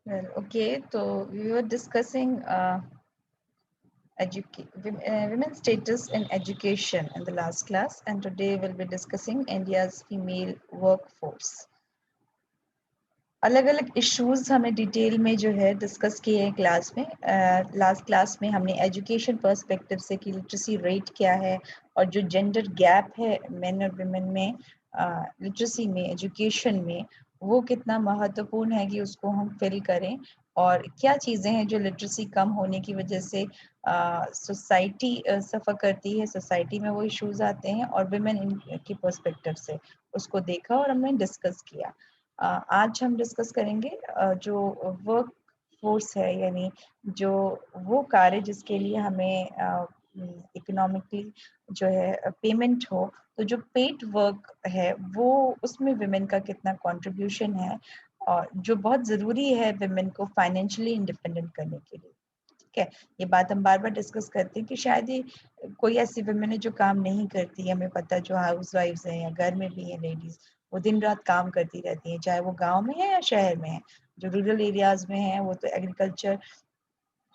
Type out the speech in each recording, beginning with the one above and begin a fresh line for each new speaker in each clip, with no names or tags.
Well, okay, so we were discussing women's status in education in the last class, and today we'll be discussing India's female workforce. अलग अलग issues हमने detail में जो है discuss किए हैं class में। लास्ट क्लास में हमने एजुकेशन पर्सपेक्टिव से कि लिटरेसी रेट क्या है और जो जेंडर गैप है मेन और वुमेन में लिटरेसी में एजुकेशन में वो कितना महत्वपूर्ण है कि उसको हम फिल करें, और क्या चीज़ें हैं जो लिटरेसी कम होने की वजह से सोसाइटी सफ़र करती है, सोसाइटी में वो इश्यूज आते हैं, और वुमेन की पर्सपेक्टिव से उसको देखा और हमने डिस्कस किया। आज हम डिस्कस करेंगे जो वर्क फोर्स है, यानी जो वो कार्य जिसके लिए हमें इकोनॉमिकली जो है पेमेंट हो, तो जो पेड वर्क है वो उसमें विमेन का कितना कंट्रीब्यूशन है, और जो बहुत ज़रूरी है विमेन को फाइनेंशियली इंडिपेंडेंट करने के लिए। ठीक है, ये बात हम बार बार डिस्कस करते हैं कि शायद ये कोई ऐसी वुमेन है जो काम नहीं करती, हमें पता है, जो हाउस वाइफ्स हैं या घर में भी हैं लेडीज, वो दिन रात काम करती रहती हैं, चाहे वो गांव में है या शहर में है। जो रूरल एरियाज में है वो तो एग्रीकल्चर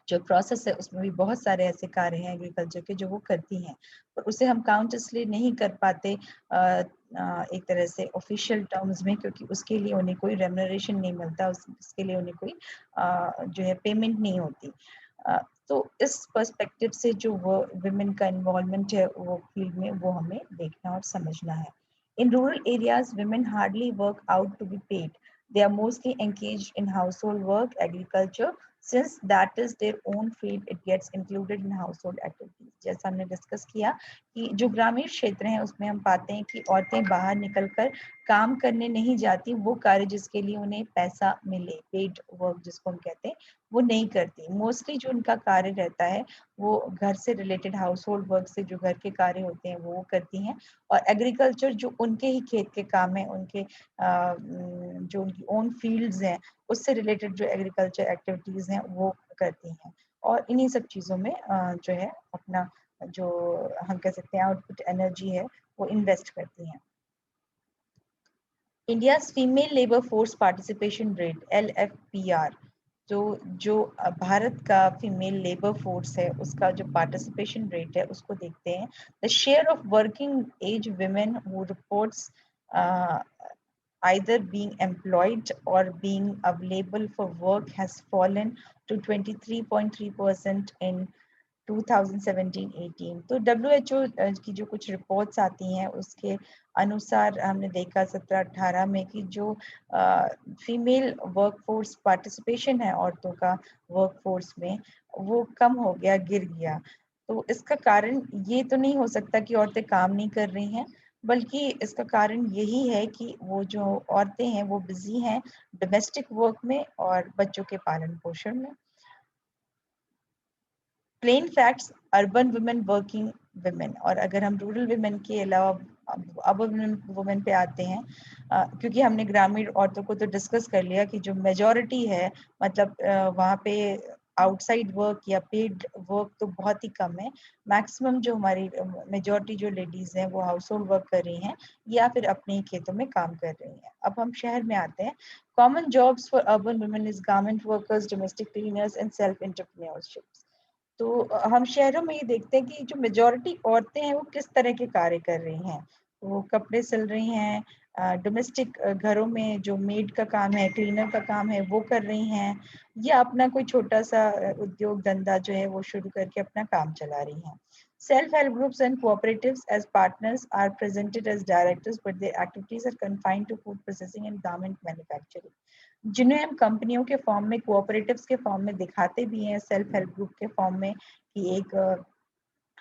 जो प्रोसेस है उसमें भी बहुत सारे ऐसे कार्य हैं एग्रीकल्चर के जो वो करती हैं, पर उसे हम काउंट इसलिए नहीं कर पाते एक तरह से ऑफिशियल टर्म्स में, क्योंकि उसके लिए उन्हें कोई रेम्यूनरेशन नहीं मिलता, उसके लिए उन्हें कोई जो है पेमेंट नहीं होती। तो इस पर्सपेक्टिव से जो वो विमेन का इन्वॉल्वमेंट है वो फील्ड में, वो हमें देखना और समझना है। In rural areas women hardly work out to be paid. They are mostly engaged in household work, agriculture. Since that is their own field, it gets included in household activities. जैसा हमने discuss किया कि जो ग्रामीण क्षेत्र हैं उसमें हम पाते हैं कि औरतें बाहर निकलकर काम करने नहीं जाती, वो कार्य जिसके लिए उन्हें पैसा मिले, पेड वर्क जिसको हम कहते हैं, वो नहीं करती। मोस्टली जो उनका कार्य रहता है वो घर से रिलेटेड हाउस होल्ड वर्क से जो घर के कार्य होते हैं वो करती हैं, और एग्रीकल्चर जो उनके ही खेत के काम है, उनके जो उनकी ओन फील्ड्स हैं उससे रिलेटेड जो एग्रीकल्चर एक्टिविटीज हैं वो करती हैं, और इन्हीं सब चीज़ों में जो है अपना जो हम कह सकते हैं आउटपुट एनर्जी है वो इन्वेस्ट करती हैं। India's female labour force participation rate LFPR, जो भारत का फीमेल लेबर फोर्स है उसका जो पार्टिसिपेशन रेट है उसको देखते हैं। The share of working age women who reports either being employed or being available for work has fallen to 23.3% in 2017-18। तो WHO की जो कुछ रिपोर्ट्स आती हैं उसके अनुसार हमने देखा 17-18 में कि जो फीमेल वर्कफोर्स पार्टिसिपेशन है औरतों का वर्कफोर्स में, वो कम हो गया, गिर गया। तो इसका कारण ये तो नहीं हो सकता कि औरतें काम नहीं कर रही हैं, बल्कि इसका कारण यही है कि वो जो औरतें हैं वो बिजी हैं डोमेस्टिक वर्क में और बच्चों के पालन पोषण में। Plain facts, urban women working women, और अगर हम रूरल वुमेन के अलावा अब वुमेन पे आते हैं, क्योंकि हमने ग्रामीण औरतों को तो डिस्कस कर लिया कि जो मेजॉरिटी है, मतलब वहाँ पे आउटसाइड वर्क या पेड वर्क तो बहुत ही कम है। मैक्सिमम जो हमारी मेजॉरिटी जो लेडीज हैं वो हाउस होल्ड वर्क कर रही हैं या फिर अपने ही खेतों में काम कर रही हैं। अब हम शहर में आते हैं। Common jobs for urban women is garment workers, domestic cleaners and self entrepreneurship. तो हम शहरों में ये देखते हैं कि जो मेजॉरिटी औरतें हैं वो किस तरह के कार्य कर रही हैं। वो कपड़े सिल रही हैं, डोमेस्टिक घरों में जो मेड का काम है, क्लीनर का काम है वो कर रही हैं, या अपना कोई छोटा सा उद्योग धंधा जो है वो शुरू करके अपना काम चला रही हैं। Self help groups and cooperatives as partners are presented as directors, but their activities are confined to food processing and garment manufacturing. जिन्हें हम कंपनियों के फॉर्म में, कोऑपरेटिव्स के फॉर्म में दिखाते भी हैं, सेल्फ हेल्प ग्रुप के फॉर्म में कि एक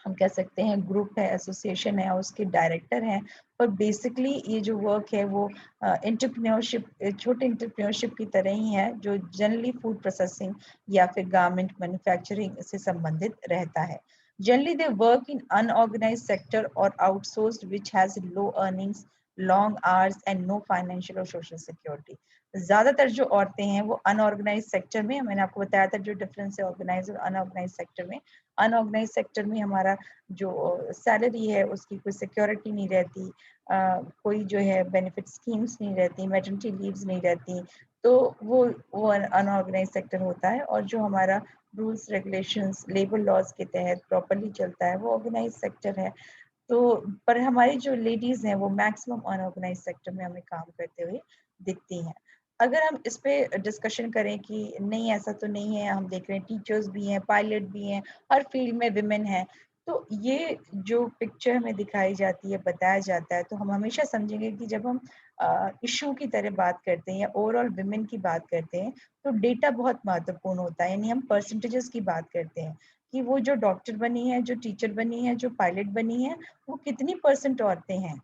हम कह सकते हैं ग्रुप है, एसोसिएशन है, उसके डायरेक्टर हैं, पर बेसिकली ये जो वर्क है वो एंटरप्रेन्योरशिप, छोटे एंटरप्रेन्योरशिप की तरह ही है, जो जनरली फूड प्रोसेसिंग या फिर गारमेंट मैन्युफैक्चरिंग से संबंधित रहता है। Generally, they work in unorganized sector or outsourced, which has low earnings, long hours, and no financial or social security. ज्यादातर जो औरतें हैं वो अनऑर्गेनाइज सेक्टर में, मैंने आपको बताया था जो डिफरेंस है ऑर्गेनाइज और अनऑर्गेनाइज सेक्टर में। अनऑर्गेनाइज सेक्टर में हमारा जो सैलरी है उसकी कोई सिक्योरिटी नहीं रहती, कोई जो है बेनिफिट स्कीम्स नहीं रहती, मैटरनिटी लीव्स नहीं रहती, तो वो अनऑर्गेनाइज सेक्टर होता है, और जो हमारा रूल्स रेगुलेशंस लेबर लॉज के तहत प्रॉपरली चलता है वो ऑर्गेनाइज सेक्टर है। तो पर हमारी जो लेडीज हैं वो मैक्सिमम अनऑर्गेनाइज सेक्टर में हमें काम करते हुए दिखती हैं। अगर हम इस पे डिस्कशन करें कि नहीं ऐसा तो नहीं है, हम देख रहे हैं टीचर्स भी हैं, पायलट भी हैं, हर फील्ड में विमेन है, तो ये जो पिक्चर हमें दिखाई जाती है, बताया जाता है, तो हम हमेशा समझेंगे कि जब हम इशू की तरह बात करते हैं या ओवरऑल विमेन की बात करते हैं तो डेटा बहुत महत्वपूर्ण होता है। यानी हम परसेंटेजेस की बात करते हैं कि वो जो डॉक्टर बनी है, जो टीचर बनी है, जो पायलट बनी है, वो कितनी परसेंट औरतें हैं।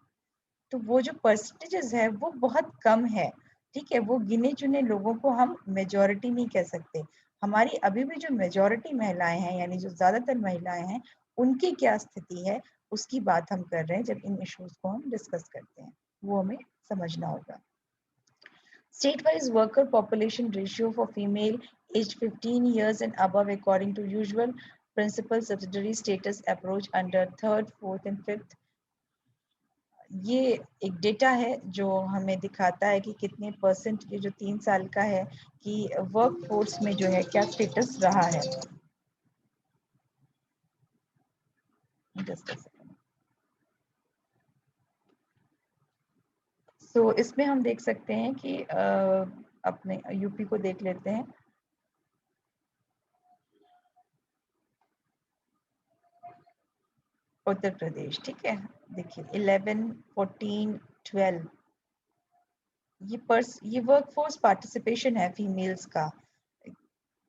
तो वो जो परसेंटेजेस है वो बहुत कम है, ठीक है। वो गिने चुने लोगों को हम मेजोरिटी नहीं कह सकते। हमारी अभी भी जो मेजोरिटी महिलाएं हैं, यानी जो ज्यादातर महिलाएं हैं, उनकी क्या स्थिति है उसकी बात हम कर रहे हैं जब इन इश्यूज को हम डिस्कस करते हैं, वो हमें समझना होगा। State-wise worker population ratio for female aged 15 years and above according to usual principal subsidiary status approach under third, fourth and fifth। ये एक डेटा है जो हमें दिखाता है कि कितने परसेंट ये जो 3 साल का है कि वर्क फोर्स में जो है क्या स्टेटस रहा है। सो इसमें हम देख सकते हैं कि अपने यूपी को देख लेते हैं। उत्तर प्रदेश, ठीक है, देखिए 11, 14, 12 ये वर्कफोर्स पार्टिसिपेशन है फीमेल्स का।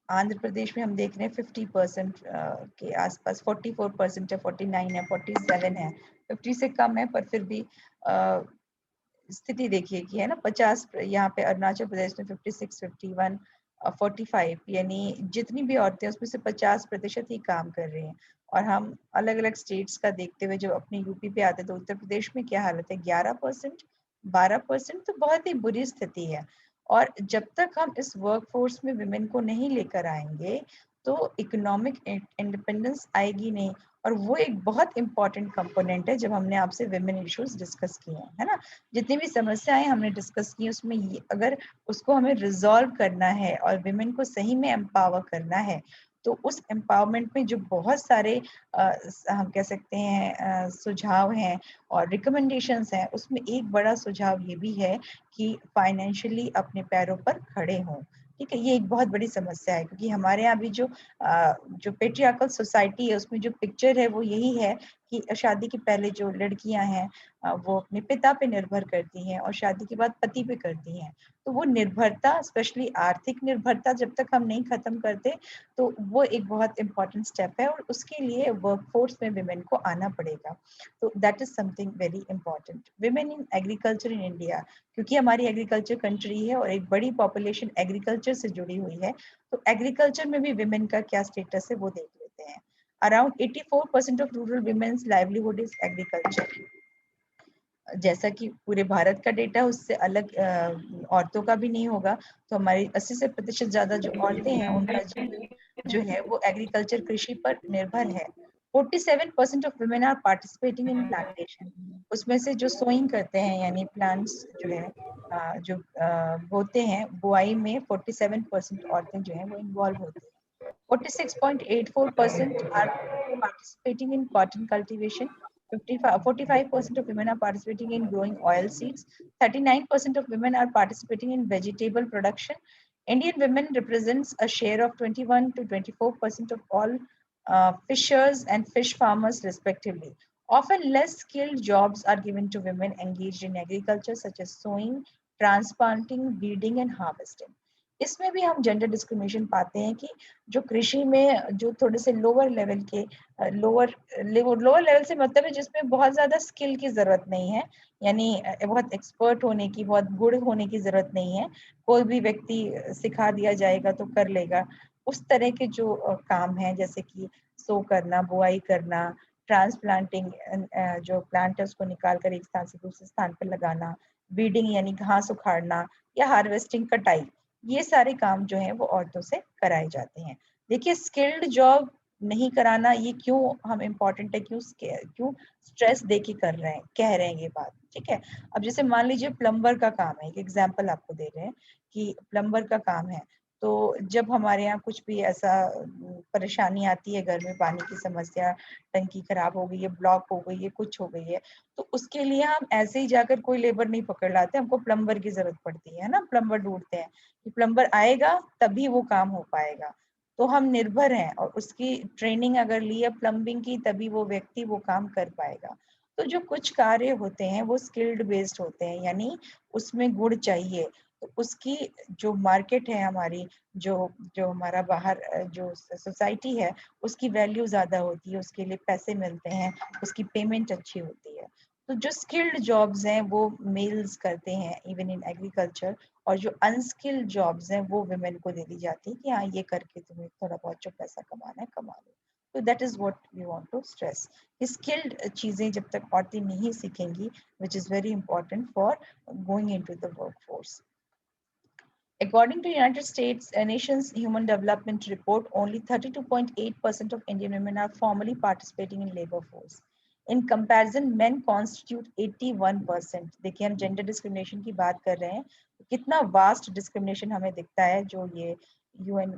आंध्र प्रदेश में हम देख रहे हैं 50% के आसपास, 44% है, 49 है, 47 है, 50 से कम है, पर फिर भी स्थिति देखिए कि है ना 50। यहाँ पे अरुणाचल प्रदेश में 56, 51, 45, यानी जितनी भी औरतें उसमें से 50% ही काम कर रही हैं। और हम अलग अलग स्टेट्स का देखते हुए जब अपने यूपी पे आते हैं तो उत्तर प्रदेश में क्या हालत है, 11%, 12%, तो बहुत ही बुरी स्थिति है। और जब तक हम इस वर्कफोर्स में विमेन को नहीं लेकर आएंगे तो इकोनॉमिक इंडिपेंडेंस आएगी नहीं। और वो एक बहुत इंपॉर्टेंट कंपोनेंट है जब हमने आपसे विमेन इश्यूज डिस्कस किए हैं, है ना। जितनी भी समस्याएं हमने डिस्कस की उसमें अगर उसको हमें रिजॉल्व करना है और विमेन को सही में एम्पावर करना है तो उस एम्पावरमेंट में जो बहुत सारे हम कह सकते हैं सुझाव हैं और रिकमेंडेशंस हैं, उसमें एक बड़ा सुझाव ये भी है कि फाइनेंशियली अपने पैरों पर खड़े हों। ठीक है, ये एक बहुत बड़ी समस्या है क्योंकि हमारे यहाँ भी जो पेट्रियार्कल सोसाइटी है उसमें जो पिक्चर है वो यही है कि शादी के पहले जो लड़कियां हैं वो अपने पिता पे निर्भर करती हैं और शादी के बाद पति पे करती हैं। तो वो निर्भरता, स्पेशली आर्थिक निर्भरता, जब तक हम नहीं खत्म करते तो वो एक बहुत इंपॉर्टेंट स्टेप है और उसके लिए वर्कफोर्स में विमेन को आना पड़ेगा। तो that is something very important. Women in agriculture in India, क्योंकि हमारी एग्रीकल्चर कंट्री है और एक बड़ी पॉपुलेशन एग्रीकल्चर से जुड़ी हुई है, तो एग्रीकल्चर में भी विमेन का क्या स्टेटस है वो देख लेते हैं। Around 84% of rural women's livelihood is agriculture. जैसा कि पूरे भारत का डेटा उससे अलग औरतों का भी नहीं होगा, तो हमारी 80 से प्रतिशत ज्यादा जो औरतें हैं उनका जीवन जो है वो एग्रीकल्चर कृषि पर निर्भर है। 47% of women are participating in plantation. उसमें से जो सोइंग करते हैं यानी प्लांट्स जो है जो बोते हैं, बुआई में 47% औरतें जो है वो इन्वॉल्व होती हैं। 46.84% are participating in cotton cultivation. 45% of women are participating in growing oil seeds. 39% of women are participating in vegetable production. Indian women represents a share of 21 to 24% of all fishers and fish farmers respectively. Often less skilled jobs are given to women engaged in agriculture such as sowing, transplanting, breeding and harvesting. इसमें भी हम gender discrimination पाते हैं कि जो कृषि में जो थोड़े से लोअर लेवल के लोअर लोअर लेवल से मतलब है जिसमें बहुत ज्यादा स्किल की जरूरत नहीं है, यानी बहुत एक्सपर्ट होने की, बहुत गुड होने की जरूरत नहीं है, कोई भी व्यक्ति सिखा दिया जाएगा तो कर लेगा। उस तरह के जो काम है जैसे कि सो करना, बुआई करना, ट्रांसप्लांटिंग, जो प्लांट है उसको निकाल कर एक स्थान से दूसरे स्थान पर लगाना, बीडिंग यानी घास उखाड़ना या हार्वेस्टिंग कटाई, ये सारे काम जो है वो औरतों से कराए जाते हैं। देखिए स्किल्ड जॉब नहीं कराना ये क्यों हम इम्पोर्टेंट है, क्यों स्ट्रेस दे के कर रहे हैं, कह रहे हैं ये बात, ठीक है। अब जैसे मान लीजिए प्लम्बर का काम है, एक एग्जांपल आपको दे रहे हैं कि प्लम्बर का काम है, तो जब हमारे यहाँ कुछ भी ऐसा परेशानी आती है, घर में पानी की समस्या, टंकी खराब हो गई है, ब्लॉक हो गई है, कुछ हो गई है, तो उसके लिए हम ऐसे ही जाकर कोई लेबर नहीं पकड़ लाते, हमको प्लम्बर की जरूरत पड़ती है ना, प्लम्बर ढूंढते हैं कि प्लम्बर आएगा तभी वो काम हो पाएगा। तो हम निर्भर हैं और उसकी ट्रेनिंग अगर ली है प्लम्बिंग की, तभी वो व्यक्ति वो काम कर पाएगा। तो जो कुछ कार्य होते हैं वो स्किल्ड बेस्ड होते हैं, यानी उसमें गुण चाहिए, तो उसकी जो मार्केट है हमारी, जो जो हमारा बाहर जो सोसाइटी है, उसकी वैल्यू ज्यादा होती है, उसके लिए पैसे मिलते हैं, उसकी पेमेंट अच्छी होती है। तो जो स्किल्ड जॉब्स हैं वो मेल्स करते हैं इवन इन एग्रीकल्चर, और जो अनस्किल्ड जॉब्स हैं वो वुमेन को दे दी जाती है कि हाँ ये करके तुम्हें थोड़ा बहुत जो पैसा कमाना है कमा लो। तो that is what we want to stress. Skilled चीजें जब तक औरतें नहीं सीखेंगी, which is very important for going into the workforce. According to United States, a nation's Human Development Report, only 32.8% of Indian women are formally participating in labor force. In comparison, men constitute 81%. देखिए हम gender discrimination की बात कर रहे हैं, कितना vast discrimination हमें दिखता है। जो ये UN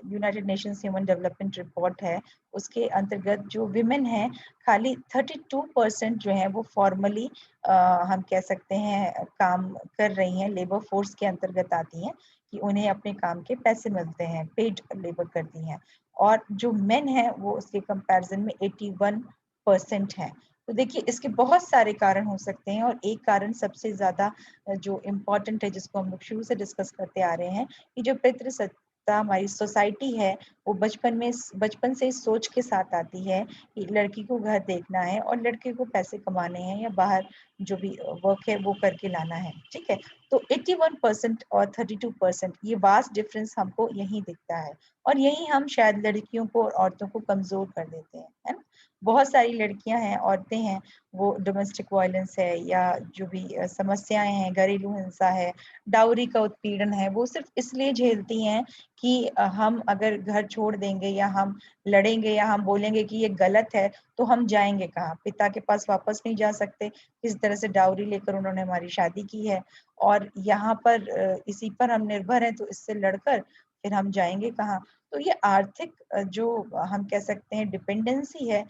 United Nations human development report है, उसके अंतर्गत जो विमेन है, खाली 32% जो है वो फॉर्मली हम कह सकते हैं काम कर रही हैं, लेबर फोर्स के अंतर्गत आती हैं कि उन्हें अपने काम के पैसे मिलते हैं, पेड लेबर करती हैं। और जो मेन है वो उसके कंपैरिजन में 81% है। तो देखिए इसके बहुत सारे कारण हो सकते हैं, और एक कारण सबसे ज्यादा जो इम्पोर्टेंट है, जिसको हम लोग शुरू से डिस्कस करते आ रहे हैं, कि जो पितृसत्ता हमारी सोसाइटी है, वो बचपन से इस सोच के साथ आती है कि लड़की को घर देखना है और लड़के को पैसे कमाने हैं या बाहर जो भी वर्क है वो करके लाना है, ठीक है। तो 81% और 32%, ये वास्ट डिफरेंस हमको यही दिखता है, और यही हम शायद लड़कियों को और औरतों को कमजोर कर देते हैं, है ना। बहुत सारी लड़कियां हैं, औरतें हैं, वो डोमेस्टिक वायलेंस है या जो भी समस्याएं हैं, घरेलू हिंसा है, डाउरी का उत्पीड़न है, वो सिर्फ इसलिए झेलती हैं कि हम अगर घर छोड़ देंगे या हम लड़ेंगे या हम बोलेंगे कि ये गलत है, तो हम जाएंगे कहाँ, पिता के पास वापस नहीं जा सकते, किस तरह से डाउरी लेकर उन्होंने हमारी शादी की है, और यहाँ पर इसी पर हम निर्भर हैं, तो इससे लड़कर फिर हम जाएंगे कहाँ। तो ये आर्थिक जो हम कह सकते हैं डिपेंडेंसी है,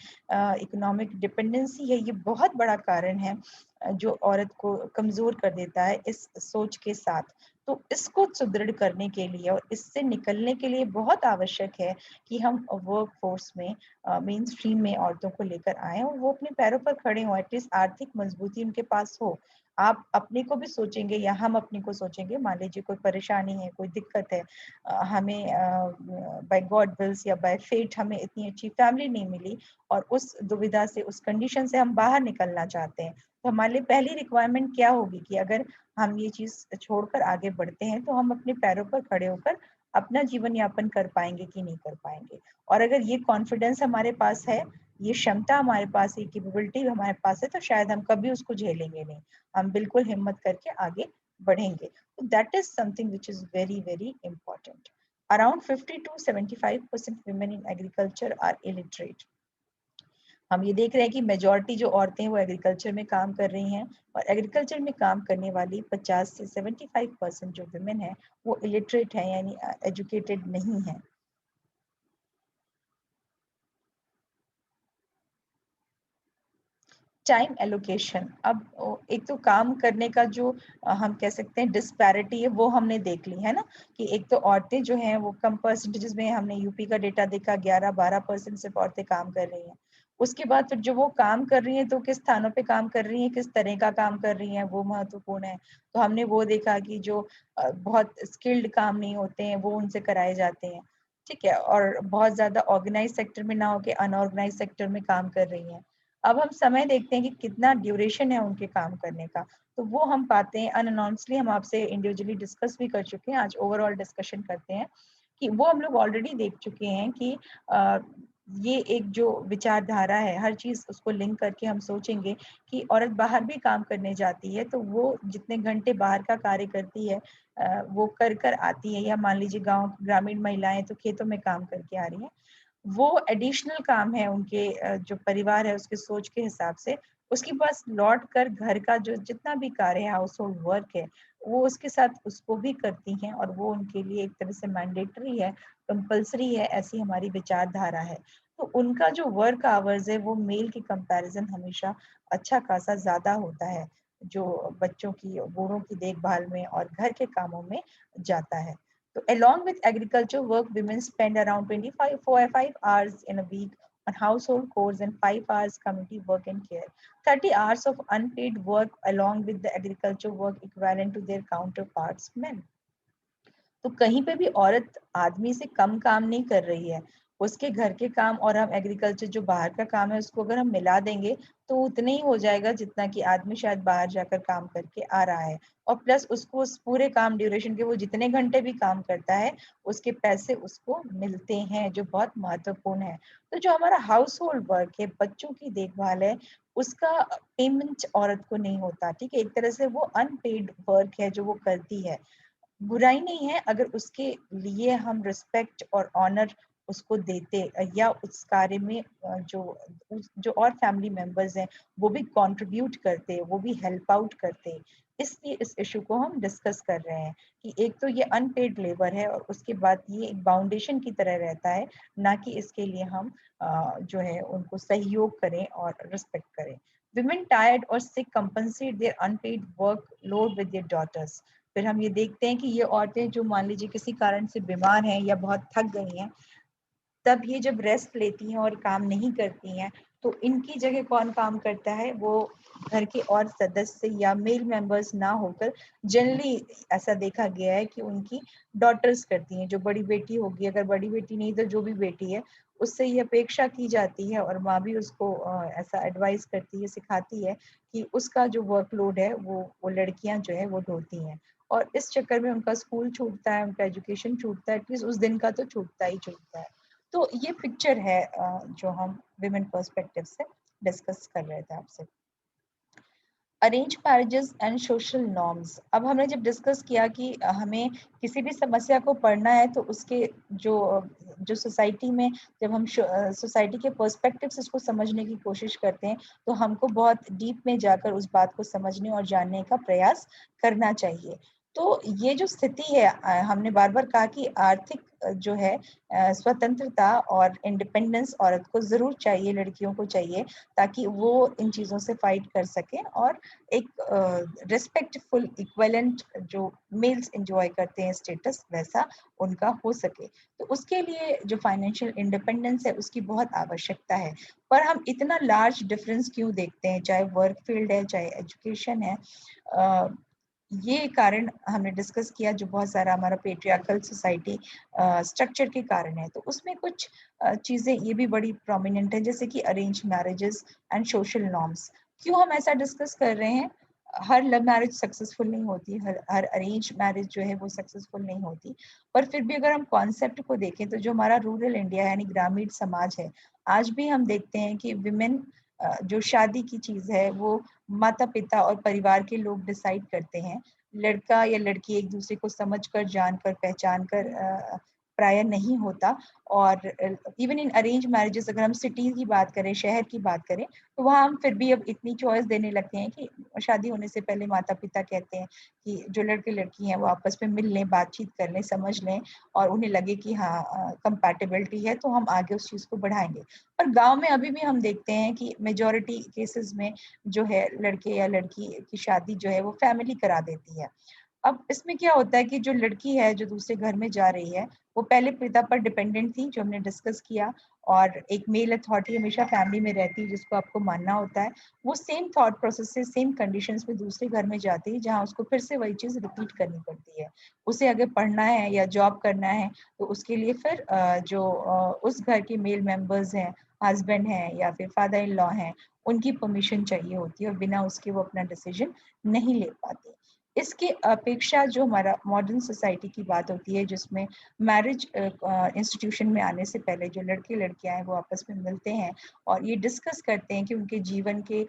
इकोनॉमिक डिपेंडेंसी है, ये बहुत बड़ा कारण है जो औरत को कमजोर कर देता है इस सोच के साथ। तो इसको सुदृढ़ करने के लिए और इससे निकलने के लिए बहुत आवश्यक है कि हम वर्क फोर्स में मेन स्ट्रीम में औरतों को लेकर आए और वो अपने पैरों पर खड़े हों, एटलीस्ट आर्थिक मजबूती उनके पास हो। आप अपने को भी सोचेंगे या हम अपने को सोचेंगे, मान लीजिए कोई परेशानी है, कोई दिक्कत है, हमें बाय गॉड विल्स या बाय फेट हमें इतनी अच्छी फैमिली नहीं मिली, और उस दुविधा से, उस कंडीशन से हम बाहर निकलना चाहते हैं, तो हमारे लिए पहली रिक्वायरमेंट क्या होगी कि अगर हम ये चीज छोड़कर आगे बढ़ते हैं तो हम अपने पैरों पर खड़े होकर अपना जीवन यापन कर पाएंगे कि नहीं कर पाएंगे। और अगर ये कॉन्फिडेंस हमारे पास है, ये क्षमता हमारे पास है, कैपेबिलिटी हमारे पास है, तो शायद हम कभी उसको झेलेंगे नहीं, हम बिल्कुल हिम्मत करके आगे बढ़ेंगे। तो that is something which is very very important. Around 50 to 75% women in agriculture are illiterate. हम ये देख रहे हैं कि मेजॉरिटी जो औरतें हैं वो एग्रीकल्चर में काम कर रही हैं, और एग्रीकल्चर में काम करने वाली 50 से 75% जो वुमेन है वो इलिटरेट है, यानी एजुकेटेड नहीं है। टाइम एलोकेशन, अब एक तो काम करने का जो हम कह सकते हैं डिस्पैरिटी है वो हमने देख ली है ना, कि एक तो औरतें जो हैं वो कम परसेंटेजेस में, हमने यूपी का डेटा देखा 11-12% सिर्फ औरतें काम कर रही हैं। उसके बाद फिर जो वो काम कर रही हैं तो किस स्थानों पे काम कर रही हैं, किस तरह का काम कर रही हैं, वो महत्वपूर्ण है। तो हमने वो देखा कि जो बहुत स्किल्ड काम नहीं होते हैं वो उनसे कराए जाते हैं, ठीक है, और बहुत ज्यादा ऑर्गेनाइज सेक्टर में ना होके अनऑर्गेनाइज सेक्टर में काम कर रही हैं। अब हम समय देखते हैं कि कितना ड्यूरेशन है उनके काम करने का, तो वो हम पाते हैं अनअनाउंसली, हम आपसे इंडिविजुअली डिस्कस भी कर चुके हैं, आज ओवरऑल डिस्कशन करते हैं कि वो हम लोग ऑलरेडी देख चुके हैं कि ये एक जो विचारधारा है, हर चीज उसको लिंक करके हम सोचेंगे कि औरत बाहर भी काम करने जाती है तो वो जितने घंटे बाहर का कार्य करती है वो कर कर आती है, या मान लीजिए गांव ग्रामीण महिलाएं तो खेतों में काम करके आ रही हैं, वो एडिशनल काम है उनके जो परिवार है उसके सोच के हिसाब से, उसके पास लौट कर घर का जो जितना भी कार्य है, हाउस होल्ड वर्क है, वो उसके साथ उसको भी करती हैं और वो उनके लिए एक तरह से मैंडेटरी है, कंपल्सरी है, ऐसी हमारी विचारधारा है। तो उनका जो वर्क आवर्स है वो मेल के कंपैरिजन हमेशा अच्छा खासा ज्यादा होता है, जो बच्चों की बूढ़ों की देखभाल में और घर के कामों में जाता है। So along with agriculture work, women spend around 5 hours in a week on household chores and 5 hours community work and care. 30 hours of unpaid work along with the agriculture work equivalent to their counterparts men. तो कहीं पे भी औरत आदमी से कम काम नहीं कर रही है। उसके घर के काम और हम एग्रीकल्चर जो बाहर का काम है उसको अगर हम मिला देंगे तो उतने ही हो जाएगा जितना कि आदमी शायद बाहर जाकर काम करके आ रहा है। और प्लस उसको उस पूरे काम ड्यूरेशन के वो जितने घंटे भी काम करता है उसके पैसे उसको मिलते हैं, जो बहुत महत्वपूर्ण है। तो जो हमारा हाउस होल्ड वर्क है, बच्चों की देखभाल है, उसका पेमेंट औरत को नहीं होता। ठीक है, एक तरह से वो अनपेड वर्क है जो वो करती है। बुराई नहीं है अगर उसके लिए हम रिस्पेक्ट और ऑनर उसको देते, या उस कार्य में जो और फैमिली मेंबर्स हैं वो भी कंट्रीब्यूट करते, वो भी हेल्प आउट करते। इसलिए इस इशू को हम डिस्कस कर रहे हैं कि एक तो ये अनपेड लेबर है और उसके बाद ये एक बाउंडेशन की तरह रहता है, ना कि इसके लिए हम जो है उनको सहयोग करें और रिस्पेक्ट करें। Women tired or sick compensate their unpaid workload with their daughters. फिर हम ये देखते हैं कि ये औरतें जो मान लीजिए किसी कारण से बीमार हैं या बहुत थक गई हैं, तब ये जब रेस्ट लेती हैं और काम नहीं करती हैं तो इनकी जगह कौन काम करता है? वो घर के और सदस्य या मेल मेंबर्स ना होकर जनरली ऐसा देखा गया है कि उनकी डॉटर्स करती हैं। जो बड़ी बेटी होगी, अगर बड़ी बेटी नहीं तो जो भी बेटी है, उससे ये अपेक्षा की जाती है और माँ भी उसको ऐसा एडवाइस करती है, सिखाती है कि उसका जो वर्कलोड है वो लड़कियां जो है वो ढोती हैं। और इस चक्कर में उनका स्कूल छूटता है, उनका एजुकेशन छूटता है, एटलीस्ट उस दिन का तो छूटता ही छूटता है। तो ये पिक्चर है जो हम विमेन पर्सपेक्टिव से डिस्कस कर रहे थे आपसे। Arrange marriages and social norms. अब हमने जब डिस्कस किया कि हमें किसी भी समस्या को पढ़ना है तो उसके जो जो सोसाइटी में जब हम सोसाइटी के पर्सपेक्टिव से उसको समझने की कोशिश करते हैं तो हमको बहुत डीप में जाकर उस बात को समझने और जानने का प्रयास करना चाहिए। तो ये जो स्थिति है, हमने बार बार कहा कि आर्थिक जो है स्वतंत्रता और इंडिपेंडेंस औरत को जरूर चाहिए, लड़कियों को चाहिए, ताकि वो इन चीजों से फाइट कर सके और एक रिस्पेक्टफुल इक्विवेलेंट जो मेल्स एंजॉय करते हैं स्टेटस, वैसा उनका हो सके। तो उसके लिए जो फाइनेंशियल इंडिपेंडेंस है उसकी बहुत आवश्यकता है। पर हम इतना लार्ज डिफरेंस क्यों देखते हैं, चाहे वर्क फील्ड है चाहे एजुकेशन है? ये कारण हमने डिस्कस किया जो बहुत सारा हमारा पेट्रियार्कल सोसाइटी स्ट्रक्चर के कारण है। तो उसमें कुछ चीजें ये भी बड़ी प्रोमिनेंट है, जैसे कि arrange marriages and social norms. क्यों हम ऐसा डिस्कस कर रहे हैं? हर लव मैरिज सक्सेसफुल नहीं होती, हर अरेंज मैरिज जो है वो सक्सेसफुल नहीं होती। पर फिर भी अगर हम कॉन्सेप्ट को देखें तो जो हमारा रूरल इंडिया यानी ग्रामीण समाज है, आज भी हम देखते हैं कि विमेन जो शादी की चीज है वो माता पिता और परिवार के लोग डिसाइड करते हैं। लड़का या लड़की एक दूसरे को समझकर, जानकर, पहचान कर प्राय नहीं होता। और इवन इन अरेंज मैरिजेस अगर हम सिटी की बात करें, शहर की बात करें, तो वहाँ हम फिर भी अब इतनी चॉइस देने लगते हैं कि शादी होने से पहले माता पिता कहते हैं कि जो लड़के लड़की हैं वो आपस में मिल लें, बातचीत कर लें, समझ लें, और उन्हें लगे कि हाँ कंपैटिबिलिटी है तो हम आगे उस चीज़ को बढ़ाएंगे। पर गांव में अभी भी हम देखते हैं कि मेजॉरिटी केसेस में जो है लड़के या लड़की की शादी जो है वो फैमिली करा देती है। अब इसमें क्या होता है कि जो लड़की है जो दूसरे घर में जा रही है वो पहले पिता पर डिपेंडेंट थी, जो हमने डिस्कस किया, और एक मेल अथॉरिटी हमेशा फैमिली में रहती है जिसको आपको मानना होता है। वो सेम थॉट प्रोसेस से सेम कंडीशंस में दूसरे घर में जाती है जहाँ उसको फिर से वही चीज रिपीट करनी पड़ती है। उसे अगर पढ़ना है या जॉब करना है तो उसके लिए फिर उस घर के मेल मेंबर्स हैं, हस्बैंड हैं या फिर फादर इन लॉ हैं, उनकी परमिशन चाहिए होती है और बिना उसके वो अपना डिसीजन नहीं ले पाते। इसके अपेक्षा जो हमारा मॉडर्न सोसाइटी की बात होती है, जिसमें मैरिज इंस्टीट्यूशन में आने से पहले जो लड़के लड़कियां हैं वो आपस में मिलते हैं और ये डिस्कस करते हैं कि उनके जीवन के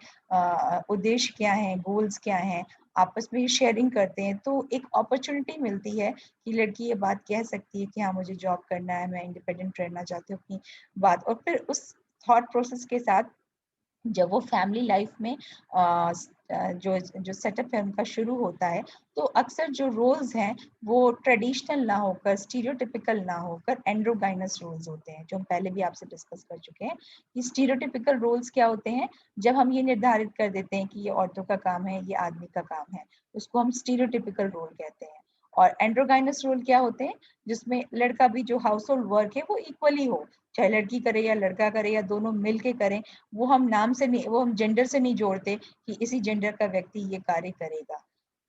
उद्देश्य क्या हैं, गोल्स क्या हैं, आपस में शेयरिंग करते हैं, तो एक अपॉर्चुनिटी मिलती है कि लड़की ये बात कह सकती है कि हाँ मुझे जॉब करना है, मैं इंडिपेंडेंट रहना चाहती हूँ अपनी बात। और फिर उस थॉट प्रोसेस के साथ जब वो फैमिली लाइफ में जो जो सेटअप है उनका शुरू होता है, तो अक्सर जो रोल्स हैं वो ट्रेडिशनल ना होकर, स्टीरियोटिपिकल ना होकर एंड्रोगाइनस रोल्स होते हैं, जो हम पहले भी आपसे डिस्कस कर चुके हैं। ये स्टीरियोटिपिकल रोल्स क्या होते हैं? जब हम ये निर्धारित कर देते हैं कि ये औरतों का काम है, ये आदमी का काम है, उसको हम स्टीरियोटिपिकल रोल कहते हैं। और एंड्रोगाइनस रोल क्या होते हैं? जिसमें लड़का भी जो हाउस होल्ड वर्क है वो इक्वली हो, चाहे लड़की करे या लड़का करे या दोनों मिल के करें। वो हम नाम से नहीं, वो हम जेंडर से नहीं जोड़ते कि इसी जेंडर का व्यक्ति ये कार्य करेगा।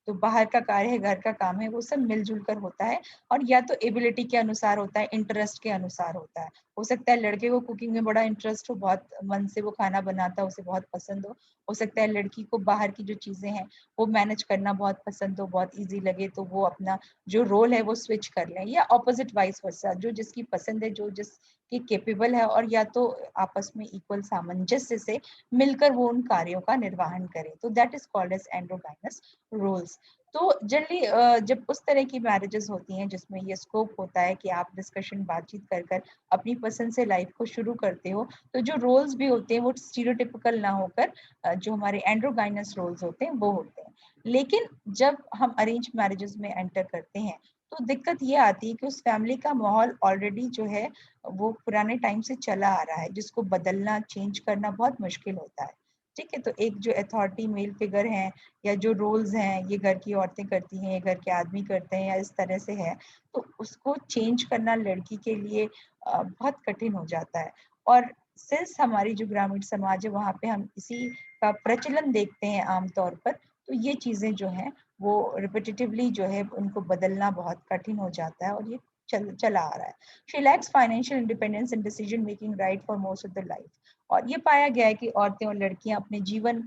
तो बाहर का कार्य है, घर का काम है, वो सब मिलजुल कर होता है। और या तो एबिलिटी के अनुसार होता है, इंटरेस्ट के अनुसार होता है। हो सकता है लड़के को कुकिंग में बड़ा इंटरेस्ट हो, बहुत मन से वो खाना बनाता है, उसे बहुत पसंद हो सकता है लड़की को बाहर की जो चीजें हैं वो मैनेज करना बहुत पसंद हो, बहुत ईजी लगे, तो वो अपना जो रोल है वो स्विच कर लें। या ऑपोजिट वाइस वर्सा, जो जिसकी पसंद है, जो जिसकी केपेबल है, और या तो आपस में इक्वल सामंजस्य से मिलकर वो उन कार्यों का निर्वहन करें, तो that is called as androgynous roles. तो जनरली जब उस तरह की मैरिजेस होती हैं जिसमें ये स्कोप होता है कि आप डिस्कशन, बातचीत कर कर अपनी पसंद से लाइफ को शुरू करते हो, तो जो रोल्स भी होते हैं वो स्टीरियोटिपिकल ना होकर जो हमारे एंड्रोगाइनस रोल्स होते हैं वो होते हैं। लेकिन जब हम अरेंज मैरिजेस में एंटर करते हैं तो दिक्कत ये आती है कि उस फैमिली का माहौल ऑलरेडी जो है वो पुराने टाइम से चला आ रहा है, जिसको बदलना, चेंज करना बहुत मुश्किल होता है। ठीक है, तो एक जो अथॉरिटी मेल फिगर हैं या जो रोल्स हैं, ये घर की औरतें करती हैं, ये घर के आदमी करते हैं, या इस तरह से है, तो उसको चेंज करना लड़की के लिए बहुत कठिन हो जाता है। और सिंस हमारी जो ग्रामीण समाज है वहाँ पे हम इसी का प्रचलन देखते हैं आमतौर पर, तो ये चीजें जो हैं वो रिपीटेटिवली जो है उनको बदलना बहुत कठिन हो जाता है, और ये चला आ रहा है। She lakhs financial independence and decision making right for most of the life. और ये पाया गया है कि औरतें और लड़कियां अपने जीवन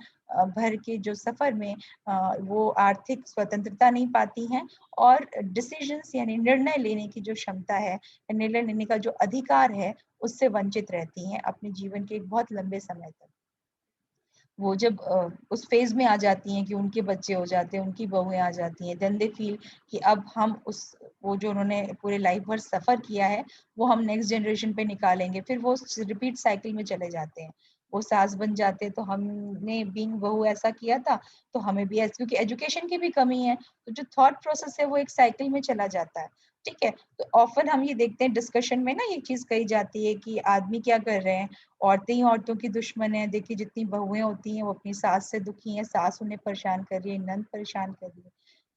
भर के जो सफर में वो आर्थिक स्वतंत्रता नहीं पाती हैं, और डिसीजंस यानी निर्णय लेने की जो क्षमता है, निर्णय लेने का जो अधिकार है, उससे वंचित रहती हैं अपने जीवन के एक बहुत लंबे समय तक। वो जब उस फेज में आ जाती हैं कि उनके बच्चे हो जाते हैं, उनकी बहुएं आ जाती हैं, देन दे फील कि अब हम उस वो जो उन्होंने पूरे लाइफ भर सफर किया है वो हम नेक्स्ट जनरेशन पे निकालेंगे। फिर वो रिपीट साइकिल में चले जाते हैं, वो सास बन जाते हैं तो हमने बीइंग बहू ऐसा किया था तो हमें भी ऐसा, क्योंकि एजुकेशन की भी कमी है, तो जो थॉट प्रोसेस है वो एक साइकिल में चला जाता है। ठीक है, तो ऑफन हम ये देखते हैं डिस्कशन में ना, ये चीज कही जाती है कि आदमी क्या कर रहे हैं, औरतें ही औरतों की दुश्मन है, देखिए जितनी बहुएं होती हैं वो अपनी सास से दुखी हैं, सास उन्हें परेशान कर रही है, नंद परेशान कर रही है।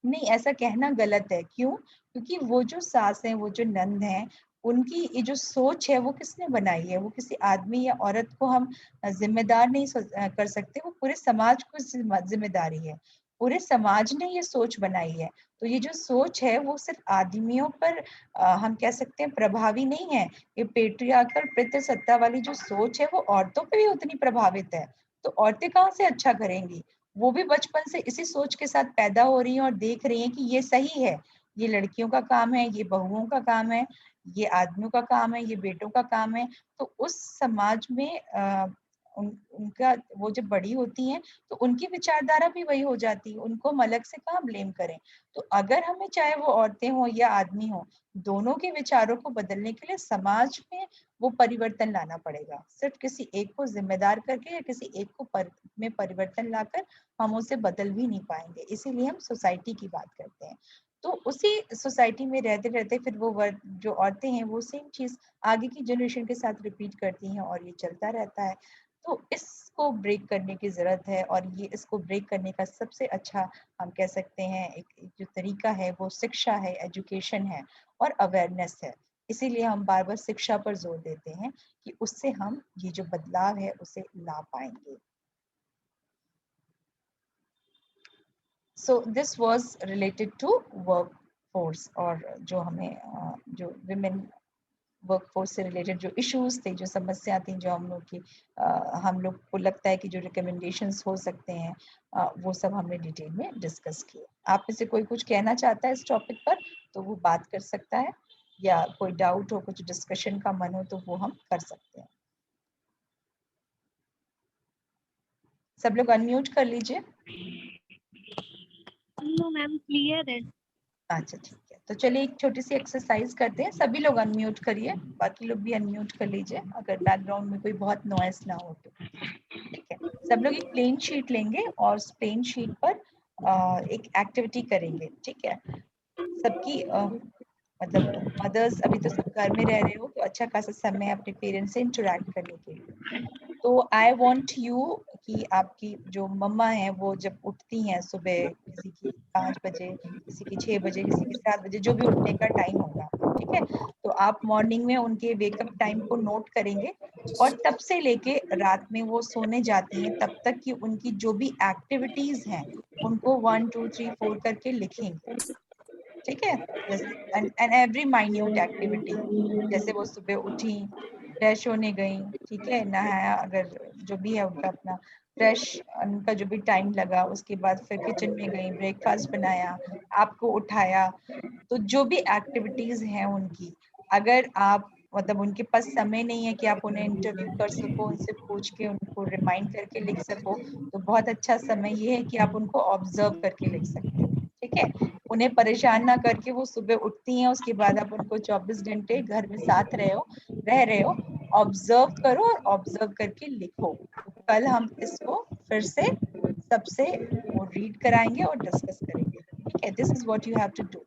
नहीं, ऐसा कहना गलत है। क्यों? क्योंकि वो जो सास है, वो जो नंद है, उनकी ये जो सोच है वो किसने बनाई है? वो किसी आदमी या औरत को हम जिम्मेदार नहीं कर सकते, वो पूरे समाज को जिम्मेदारी है। पूरे समाज ने ये सोच बनाई है। तो ये जो सोच है वो सिर्फ आदमियों पर हम कह सकते हैं प्रभावी नहीं है। ये पेट्रियार्कल पितृसत्ता वाली जो सोच है वो औरतों पे भी उतनी प्रभावित है। तो औरतें कहाँ से अच्छा करेंगी? वो भी बचपन से इसी सोच के साथ पैदा हो रही हैं और देख रही हैं कि ये सही है, ये लड़कियों का काम है, ये बहुओं का काम है, ये आदमियों का काम है, ये बेटों का काम है। तो उस समाज में उनका वो जब बड़ी होती हैं तो उनकी विचारधारा भी वही हो जाती है, उनको हम अलग से कहाँ ब्लेम करें। तो अगर हमें, चाहे वो औरतें हों या आदमी हों, दोनों के विचारों को बदलने के लिए समाज में वो परिवर्तन लाना पड़ेगा। सिर्फ किसी एक को जिम्मेदार करके या किसी एक को में परिवर्तन लाकर हम उसे बदल भी नहीं पाएंगे। इसीलिए हम सोसाइटी की बात करते हैं। तो उसी सोसाइटी में रहते रहते फिर वो वर्ग जो औरतें हैं वो सेम चीज आगे की जनरेशन के साथ रिपीट करती हैं, और ये चलता रहता है। तो इसको ब्रेक करने की जरूरत है, और ये इसको ब्रेक करने का सबसे अच्छा हम कह सकते हैं एक जो तरीका है वो शिक्षा है, एजुकेशन है और अवेयरनेस है। इसीलिए हम बार बार शिक्षा पर जोर देते हैं कि उससे हम ये जो बदलाव है उसे ला पाएंगे। So this was related to work force, और जो हमें जो विमेन वर्कफोर्स से रिलेटेड जो इश्यूज थे, जो समस्या थी, जो हम लोग की हम लोग को लगता है कि जो रिकमेंडेशंस हो सकते हैं, वो सब हमने डिटेल में डिस्कस किए। आप में से कोई कुछ कहना चाहता है इस टॉपिक पर तो वो बात कर सकता है, या कोई डाउट हो, कुछ डिस्कशन का मन हो तो वो हम कर सकते हैं। सब लोग अनम्यूट कर लीजिए।
नो मैम, क्लियर है।
अच्छा ठीक है, तो चलिए एक छोटी सी एक्सरसाइज करते हैं। सभी लोग अनम्यूट करिए, बाकी लोग भी अनम्यूट कर लीजिए अगर बैकग्राउंड में कोई बहुत नॉइस ना हो तो। ठीक है, सब लोग एक प्लेन शीट लेंगे और उस प्लेन शीट पर एक एक्टिविटी करेंगे। ठीक है, सबकी मतलब मदर्स अभी तो सब घर में रह रहे हो तो अच्छा खासा समय अपने पेरेंट्स से इंटरेक्ट करने के लिए। तो आई वॉन्ट यू कि आपकी जो मम्मा है वो जब उठती हैं सुबह, किसी की 5 बजे, किसी की 6 बजे, किसी की 7 बजे, जो भी उठने का टाइम होगा, ठीक है, तो आप मॉर्निंग में उनके वेकअप टाइम को नोट करेंगे और तब से लेके रात में वो सोने जाती हैं तब तक की उनकी जो भी एक्टिविटीज हैं उनको 1 2 3 4 करके लिखेंगे। ठीक है, जैसे एंड एवरी माइन्यूट एक्टिविटी, जैसे वो सुबह उठी, फ्रेश होने गई, ठीक है, नहाया, अगर जो भी है उनका अपना फ्रेश, उनका जो भी टाइम लगा, उसके बाद फिर किचन में गई, ब्रेकफास्ट बनाया, आपको उठाया, तो जो भी एक्टिविटीज हैं उनकी, अगर आप मतलब उनके पास समय नहीं है कि आप उन्हें इंटरव्यू कर सको, उनसे पूछ के उनको रिमाइंड करके लिख सको, तो बहुत अच्छा समय ये है कि आप उनको ऑब्जर्व करके लिख सकते हो। ठीक है, उन्हें परेशान ना करके वो सुबह उठती हैं, उसके बाद आप उनको 24 घंटे घर में साथ रह रहे हो, ऑब्जर्व करो और ऑब्जर्व करके लिखो। तो कल हम इसको फिर से सबसे वो रीड कराएंगे और डिस्कस करेंगे। ठीक है, this is what you have to do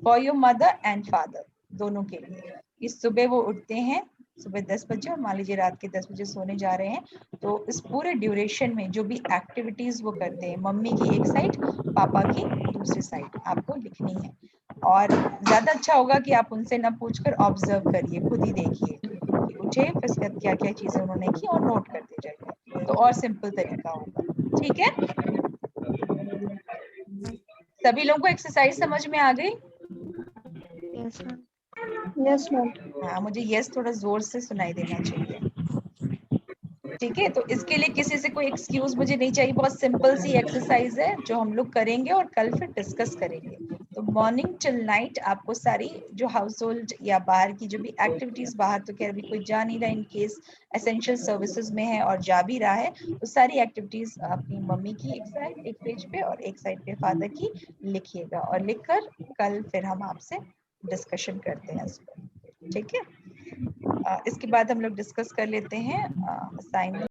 for your mother and father, दोनों के लिए। इस सुबह वो उठते हैं सुबह 10 बजे और मान लीजिए रात के 10 बजे सोने जा रहे हैं, तो इस पूरे ड्यूरेशन में जो भी एक्टिविटीज वो करते हैं, मम्मी की एक साइड, पापा की दूसरी साइड, आपको लिखनी है। और ज्यादा अच्छा होगा कि आप उनसे ना पूछकर ऑब्जर्व करिए, खुद ही देखिए कि उठे फिर उसके बाद क्या क्या चीजें उन्होंने की और नोट करते जाइए, तो और सिंपल तरीका होगा। ठीक है, सभी लोगों को एक्सरसाइज समझ में आ गई?
Yes ma'am.
Yes ma'am.
हाँ, मुझे यस थोड़ा जोर से सुनाई देना चाहिए। ठीक है, तो इसके लिए किसी से कोई एक्सक्यूज मुझे नहीं चाहिए, बहुत सिंपल सी एक्सरसाइज है जो हम लोग करेंगे और कल फिर डिस्कस करेंगे। तो मॉर्निंग टिल नाइट आपको सारी जो हाउस होल्ड या बाहर की जो भी एक्टिविटीज, बाहर तो खैर अभी कोई जा नहीं रहा, इन केस एसेंशियल सर्विसेज में है और जा भी रहा है, तो सारी एक्टिविटीज अपनी मम्मी की एक साइड एक पेज पे और एक साइड पे फादर की लिखिएगा, और लिखकर कल फिर हम आपसे डिस्कशन करते हैं इस पर। ठीक है, इसके बाद हम लोग डिस्कस कर लेते हैं असाइनमेंट।